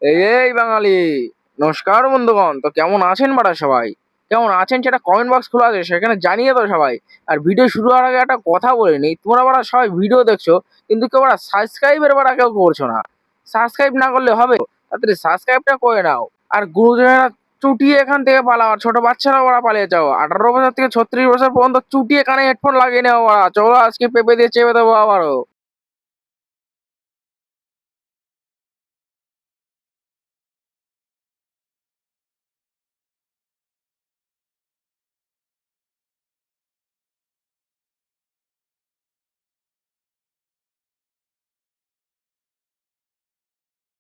এই বাঙালি, নমস্কার বন্ধুগণ। তো কেমন আছেন বাড়া সবাই? কেমন আছেন সেটা কমেন্ট বক্স খোলা আছে, সেখানে জানিয়ে দাও সবাই। আর ভিডিও শুরু হওয়ার আগে একটা কথা বলে নিই, তোমরা বাড়া সবাই ভিডিও দেখছো কিন্তু কেউ বাড়া সাবস্ক্রাইবের বাড়া কেউ করছো না। সাবস্ক্রাইব না করলে হবে? তাড়াতাড়ি সাবস্ক্রাইবটা করে নাও। আর গুরুজনেরা চুটিয়ে এখান থেকে পালাও, আর ছোট বাচ্চারা ওরা পালিয়ে যাও। 18 বছর থেকে 36 বছর পর্যন্ত চুটিয়ে কানে হেডফোন লাগিয়ে নেওয়া ওরা। চলো আজকে পেঁপে দিয়ে চেপে দেবো আবারও।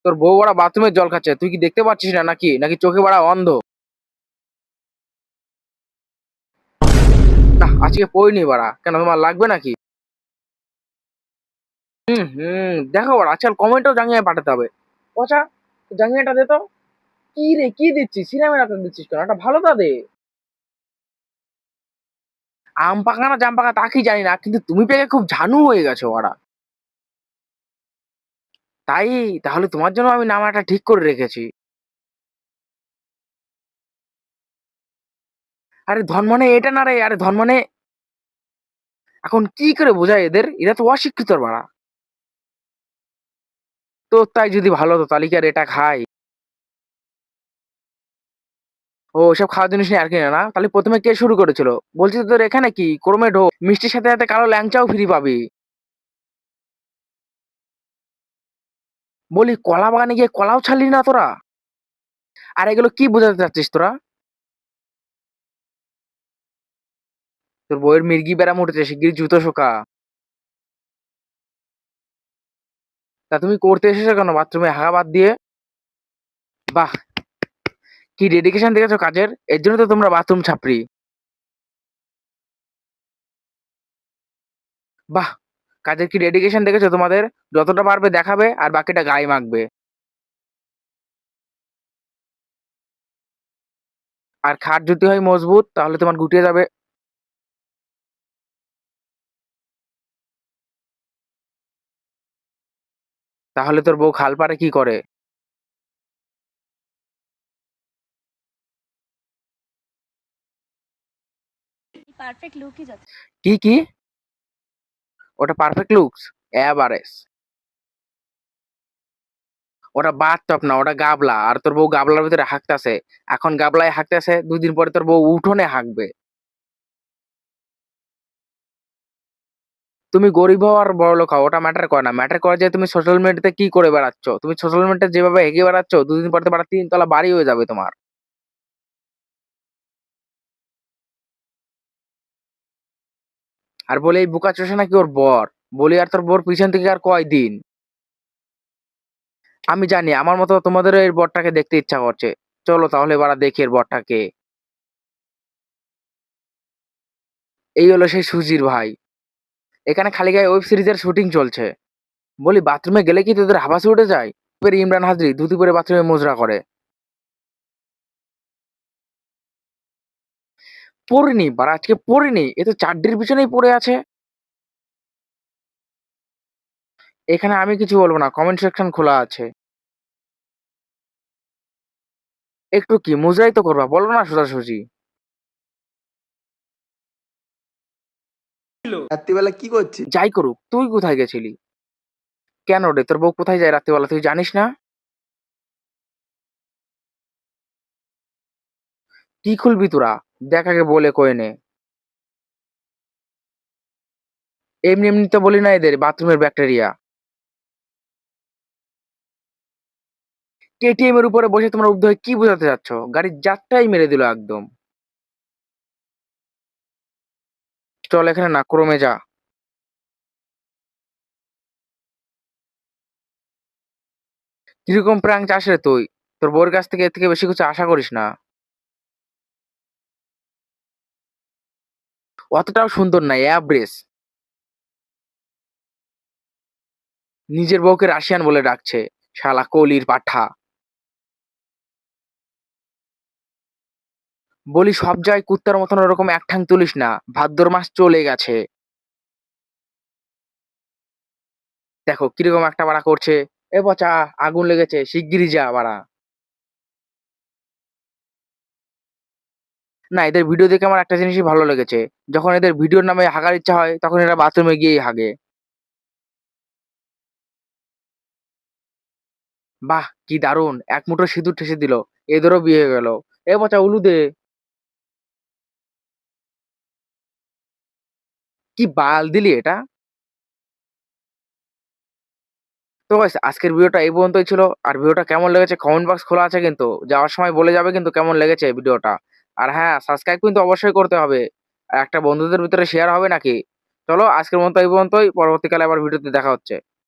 তোর বউ বাড়া বাথরুমের জল খাচ্ছে, তুই কি দেখতে পাচ্ছিস না নাকি? নাকি চোখে বাড়া অন্ধ? না, আজকে পড়িনি বাড়া। কেন, তোমার লাগবে নাকি? দেখো বাড়া, আজকাল কমেন্টও জাঙ্গিয়ে পাঠাতে হবে। পচা, জাঙ্গিয়াটা দে তো। কি রে, কি দিচ্ছিস? সিনেমা রাখতে দিচ্ছিস কেন? একটা ভালো তা দে। আম পাকা না জাম পাকা তা কি জানি না, কিন্তু তুমি পেকে খুব ঝানু হয়ে গেছো বাড়া। তাই? তাহলে তোমার জন্য আমি নামাটা ঠিক করে রেখেছি। আরে ধনমনে এটা না রে, আরে ধনমনে। এখন কি করে বোঝায় এদের? এরা তো অশিক্ষিত বাড়া। তো তাই যদি ভালো হতো তাহলে কি আর এটা খাই? ও ওসব খাওয়ার জিনিস নিয়ে আর কি না? তাহলে প্রথমে কে শুরু করেছিল? বলছি তো তোর এখানে কি ক্রমে ঢোক, মিষ্টির সাথে সাথে কালো ল্যাংচাও ফ্রি পাবি। বলি কলা বাগানে গিয়ে কলাও ছাড়লি না তোরা? আর এগুলো কি বোঝাতে চাচ্ছিস তোরা? তোর বইয়ের মির্গি ব্যারাম উঠেছে, শিগগিরই জুতো শোকা। তা তুমি করতে এসেছো কেন বাথরুমে হাগা বাদ দিয়ে? বাহ, কি ডেডিকেশন দেখেছো কাজের, এর জন্য তো তোমরা বাথরুম ছাপড়ি। বাহ, কাজের কি ডেডিকেশন দেখেছো তোমাদের? যতটা পারবে দেখাবে আর বাকিটা গায়ে মাখবে। আর খাট যদি হয় মজবুত তাহলে তোমার গুটিয়ে যাবে। তাহলে তোর বউ খাল পারে কি করে? পারফেক্ট লুকই যথেষ্ট। কি কি? ওটা পারফেক্ট লুকস? এভারেজ। ওটা বাথটব না, ওটা গাবলা। আর তোর বউ গাবলার ভিতরে হাঁকতাছে। এখন গাবলায় হাঁকতেছে, 2 দিন পরে তোর বউ উঠোনে হাঁকবে। তুমি গরিব হও আর বড়লোক হও ওটা ম্যাটার করে না। ম্যাটার করে যে তুমি সোশ্যাল মিডিয়াতে কি করে বেড়াচ্ছ। তুমি সোশ্যাল মিডিয়াতে যেভাবে এগিয়ে বেড়াচ্ছ, 2 দিন পর তো বাড়া 3 তলা বাড়ি হয়ে যাবে তোমার। আর বলে এই বুকা চোষা নাকি ওর বর। বলি আর তোর বর পিছন থেকে আর কয়দিন। আমি জানি আমার মতো তোমাদেরও এর বরটাকে দেখতে ইচ্ছা করছে। চলো তাহলে বাড়া দেখি এর বরটাকে। এই হলো সেই সুজির ভাই। এখানে খালি গায়ে ওয়েব সিরিজের শুটিং চলছে। বলি বাথরুমে গেলে কি তোদের হাবাসে উঠে যায়? এবার ইমরান হাজরি ধুতি পরে বাথরুমে মোজরা করে। পড়িনি বাড়া, আজকে পড়িনি। এ তো চাড্ডির পিছনেই পড়ে আছে। এখানে আমি কিছু বলবো না, কমেন্ট সেকশন খোলা আছে। একটু কি মুজরাই তো করবা, বলো না সোজাসুজি। রাত্রিবেলা কি করছিস? যাই করুক, তুই কোথায় গেছিলি? কেন রে, তোর বউ কোথায় যায় রাত্রিবেলা তুই জানিস না? কি খুলবি তোরা? দেখ আগে বলে কয়ে নে। এমনি এমনি তো বলি না এদের বাথরুমের ব্যাকটেরিয়া। কেটিএম এর উপরে বসে তোমরা উদ্ধ হয়ে কি বোঝাতে যাচ্ছ? গাড়ির জাতটাই মেরে দিল একদম। চল এখানে না, ক্রমে যা। কিরকম প্র্যাঙ্ক চাস রে তুই? তোর বউর কাছ থেকে এর থেকে বেশি কিছু আশা করিস না। অতটাও সুন্দর না, অ্যাভারেজ। নিজের বউকে রাশিয়ান বলে ডাকছে, শালা কলির পাঠা। বলি সব জায়গায় কুত্তার মতন ওরকম এক ঠ্যাং তুলিস না, ভাদ্র মাস চলে গেছে। দেখো কিরকম একটা বাড়া করছে। এ পচা, আগুন লেগেছে, শিগগিরই যা বাড়া। না, এদের ভিডিও দেখে আমার একটা জিনিসই ভালো লেগেছে, যখন এদের ভিডিওর নামে হাগার ইচ্ছা হয় তখন এরা বাথরুমে গিয়েই হাগে। বাহ কি দারুণ, এক মুঠো সিঁদুর ঠেসে দিল, এদেরও বিয়ে হয়ে গেল। এ পচা উলু দে। কি বাল দিলি এটা। তো গাইস আজকের ভিডিওটা এই পর্যন্তই ছিল। আর ভিডিওটা কেমন লেগেছে কমেন্ট বক্স খোলা আছে, কিন্তু যাওয়ার সময় বলে যাবে কিন্তু কেমন লেগেছে ভিডিওটা। আর হ্যাঁ, সাবস্ক্রাইব কিন্তু অবশ্যই করতে হবে। আর একটা বন্ধুদের ভিতরে শেয়ার হবে নাকি। চলো আজকের মতো এই পর্যন্তই, পরবর্তীকালে আবার ভিডিওতে দেখা হচ্ছে।